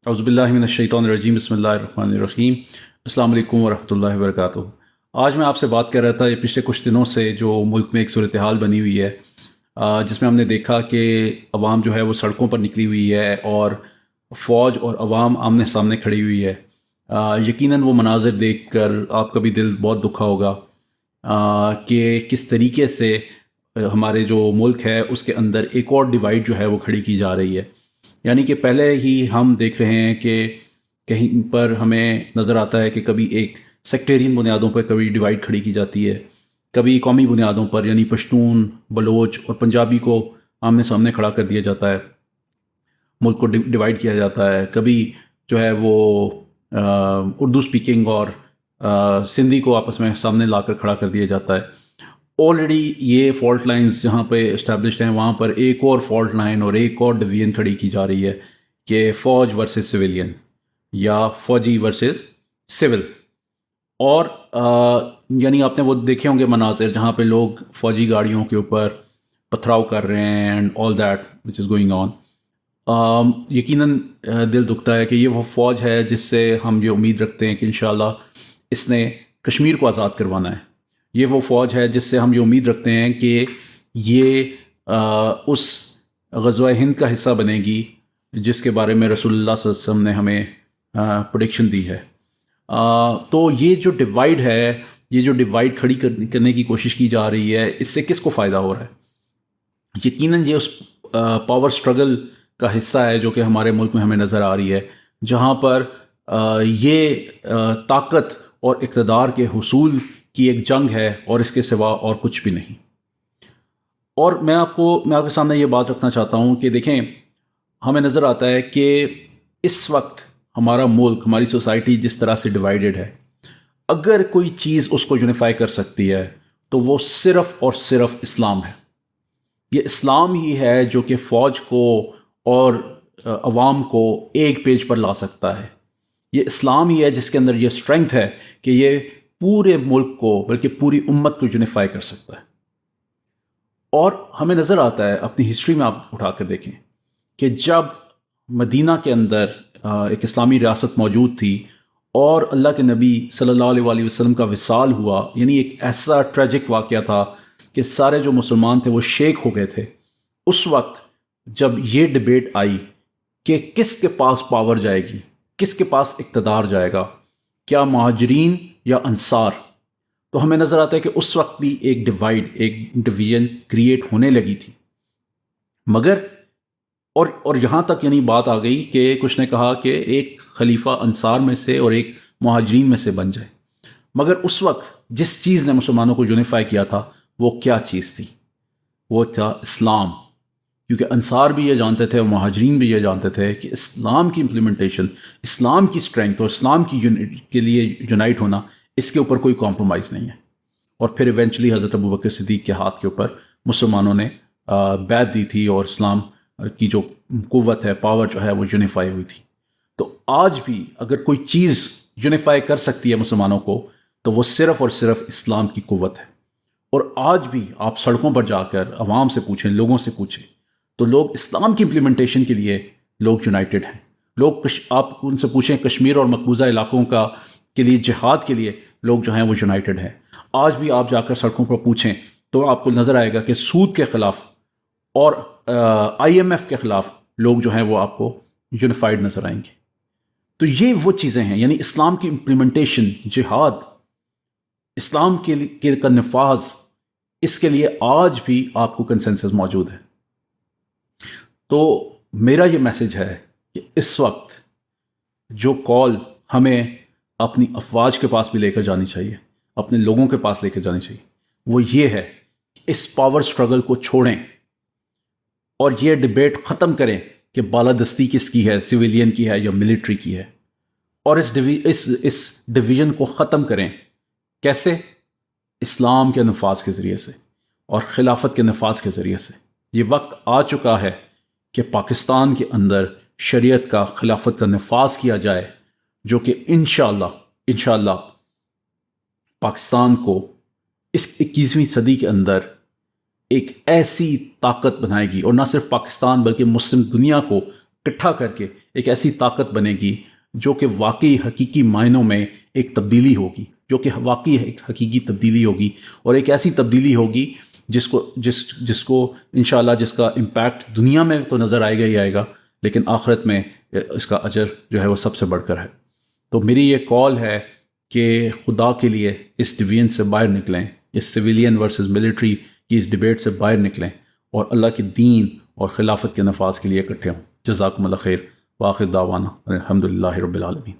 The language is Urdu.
اعوذ باللہ من الشیطان الرجیم، بسم اللہ الرحمن الرحیم۔ السلام علیکم ورحمۃ اللہ وبرکاتہ۔ آج میں آپ سے بات کر رہا تھا، یہ پچھلے کچھ دنوں سے جو ملک میں ایک صورتحال بنی ہوئی ہے، جس میں ہم نے دیکھا کہ عوام جو ہے وہ سڑکوں پر نکلی ہوئی ہے اور فوج اور عوام آمنے سامنے کھڑی ہوئی ہے۔ یقیناً وہ مناظر دیکھ کر آپ کا بھی دل بہت دکھا ہوگا کہ کس طریقے سے ہمارے جو ملک ہے اس کے اندر ایک اور ڈیوائڈ جو ہے وہ کھڑی کی جا رہی ہے۔ یعنی کہ پہلے ہی ہم دیکھ رہے ہیں کہ کہیں پر ہمیں نظر آتا ہے کہ کبھی ایک سیکٹیرین بنیادوں پر کبھی ڈیوائڈ کھڑی کی جاتی ہے، کبھی قومی بنیادوں پر یعنی پشتون، بلوچ اور پنجابی کو آمنے سامنے کھڑا کر دیا جاتا ہے، ملک کو ڈیوائڈ کیا جاتا ہے۔ کبھی جو ہے وہ اردو سپیکنگ اور سندھی کو آپس میں سامنے لا کر کھڑا کر دیا جاتا ہے۔ آلریڈی یہ فالٹ لائنز جہاں پہ اسٹیبلشڈ ہیں وہاں پر ایک اور فالٹ لائن اور ایک اور ڈویژن کھڑی کی جا رہی ہے کہ فوج ورسز سویلین یا فوجی ورسز سول۔ اور یعنی آپ نے وہ دیکھے ہوں گے مناظر جہاں پہ لوگ فوجی گاڑیوں کے اوپر پتھراؤ کر رہے ہیں and all that which is going on. یقیناً دل دکھتا ہے کہ یہ وہ فوج ہے جس سے ہم یہ امید رکھتے ہیں کہ انشاءاللہ اس نے کشمیر کو آزاد کروانا ہے۔ یہ وہ فوج ہے جس سے ہم یہ امید رکھتے ہیں کہ یہ اس غزوہ ہند کا حصہ بنے گی جس کے بارے میں رسول اللہ صلی اللہ علیہ وسلم نے ہمیں پریڈکشن دی ہے۔ تو یہ جو ڈیوائیڈ ہے، یہ جو ڈیوائیڈ کھڑی کرنے کی کوشش کی جا رہی ہے، اس سے کس کو فائدہ ہو رہا ہے؟ یقیناً یہ اس پاور سٹرگل کا حصہ ہے جو کہ ہمارے ملک میں ہمیں نظر آ رہی ہے، جہاں پر یہ طاقت اور اقتدار کے حصول کی ایک جنگ ہے اور اس کے سوا اور کچھ بھی نہیں۔ اور میں آپ کے سامنے یہ بات رکھنا چاہتا ہوں کہ دیکھیں، ہمیں نظر آتا ہے کہ اس وقت ہمارا ملک، ہماری سوسائٹی جس طرح سے ڈیوائیڈڈ ہے، اگر کوئی چیز اس کو یونیفائی کر سکتی ہے تو وہ صرف اور صرف اسلام ہے۔ یہ اسلام ہی ہے جو کہ فوج کو اور عوام کو ایک پیج پر لا سکتا ہے۔ یہ اسلام ہی ہے جس کے اندر یہ اسٹرینگتھ ہے کہ یہ پورے ملک کو بلکہ پوری امت کو یونیفائی کر سکتا ہے۔ اور ہمیں نظر آتا ہے اپنی ہسٹری میں، آپ اٹھا کر دیکھیں کہ جب مدینہ کے اندر ایک اسلامی ریاست موجود تھی اور اللہ کے نبی صلی اللہ علیہ وآلہ وسلم کا وصال ہوا، یعنی ایک ایسا ٹریجک واقعہ تھا کہ سارے جو مسلمان تھے وہ شیک ہو گئے تھے۔ اس وقت جب یہ ڈیبیٹ آئی کہ کس کے پاس پاور جائے گی، کس کے پاس اقتدار جائے گا، کیا مہاجرین یا انصار، تو ہمیں نظر آتا ہے کہ اس وقت بھی ایک ڈیوائیڈ، ایک ڈویژن کریٹ ہونے لگی تھی۔ مگر اور یہاں تک یعنی بات آ گئی کہ کچھ نے کہا کہ ایک خلیفہ انصار میں سے اور ایک مہاجرین میں سے بن جائے۔ مگر اس وقت جس چیز نے مسلمانوں کو یونیفائی کیا تھا وہ کیا چیز تھی؟ وہ تھا اسلام۔ کیونکہ انصار بھی یہ جانتے تھے اور مہاجرین بھی یہ جانتے تھے کہ اسلام کی امپلیمنٹیشن، اسلام کی اسٹرینگتھ اور اسلام کی کے لیے یونائٹ ہونا، اس کے اوپر کوئی کمپرومائز نہیں ہے۔ اور پھر ایونچولی حضرت ابوبکر صدیق کے ہاتھ کے اوپر مسلمانوں نے بیعت دی تھی اور اسلام کی جو قوت ہے، پاور جو ہے، وہ یونیفائی ہوئی تھی۔ تو آج بھی اگر کوئی چیز یونیفائی کر سکتی ہے مسلمانوں کو تو وہ صرف اور صرف اسلام کی قوت ہے۔ اور آج بھی آپ سڑکوں پر جا کر عوام سے پوچھیں، لوگوں سے پوچھیں، تو لوگ اسلام کی امپلیمنٹیشن کے لیے لوگ یونائٹڈ ہیں۔ آپ ان سے پوچھیں کشمیر اور مقبوضہ علاقوں کے لیے جہاد کے لیے لوگ جو ہیں وہ یونائٹڈ ہیں۔ آج بھی آپ جا کر سڑکوں پر پوچھیں تو آپ کو نظر آئے گا کہ سود کے خلاف اور IMF کے خلاف لوگ جو ہیں وہ آپ کو یونیفائڈ نظر آئیں گے۔ تو یہ وہ چیزیں ہیں، یعنی اسلام کی امپلیمنٹیشن، جہاد، اسلام کے کا نفاذ، اس کے لیے آج بھی آپ کو کنسنسس موجود ہے۔ تو میرا یہ میسج ہے کہ اس وقت جو کال ہمیں اپنی افواج کے پاس بھی لے کر جانی چاہیے، اپنے لوگوں کے پاس لے کر جانی چاہیے، وہ یہ ہے کہ اس پاور سٹرگل کو چھوڑیں اور یہ ڈیبیٹ ختم کریں کہ بالادستی کس کی ہے، سویلین کی ہے یا ملٹری کی ہے، اور اس ڈویژن کو ختم کریں۔ کیسے؟ اسلام کے نفاذ کے ذریعے سے اور خلافت کے نفاذ کے ذریعے سے۔ یہ وقت آ چکا ہے کہ پاکستان کے اندر شریعت کا، خلافت کا نفاذ کیا جائے، جو کہ انشاءاللہ پاکستان کو اس 21ویں صدی کے اندر ایک ایسی طاقت بنائے گی، اور نہ صرف پاکستان بلکہ مسلم دنیا کو اکٹھا کر کے ایک ایسی طاقت بنے گی جو کہ واقعی حقیقی معنوں میں ایک تبدیلی ہوگی، جو کہ واقعی ایک حقیقی تبدیلی ہوگی، اور ایک ایسی تبدیلی ہوگی جس کو انشاءاللہ جس کا امپیکٹ دنیا میں تو نظر آئے گا ہی آئے گا، لیکن آخرت میں اس کا اجر جو ہے وہ سب سے بڑھ کر ہے۔ تو میری یہ کال ہے کہ خدا کے لیے اس ڈویژن سے باہر نکلیں، اس سویلین ورسز ملٹری کی اس ڈیبیٹ سے باہر نکلیں، اور اللہ کے دین اور خلافت کے نفاذ کے لیے اکٹھے ہوں۔ جزاکم اللہ خیر، وآخر دعوانا الحمدللہ رب العالمین۔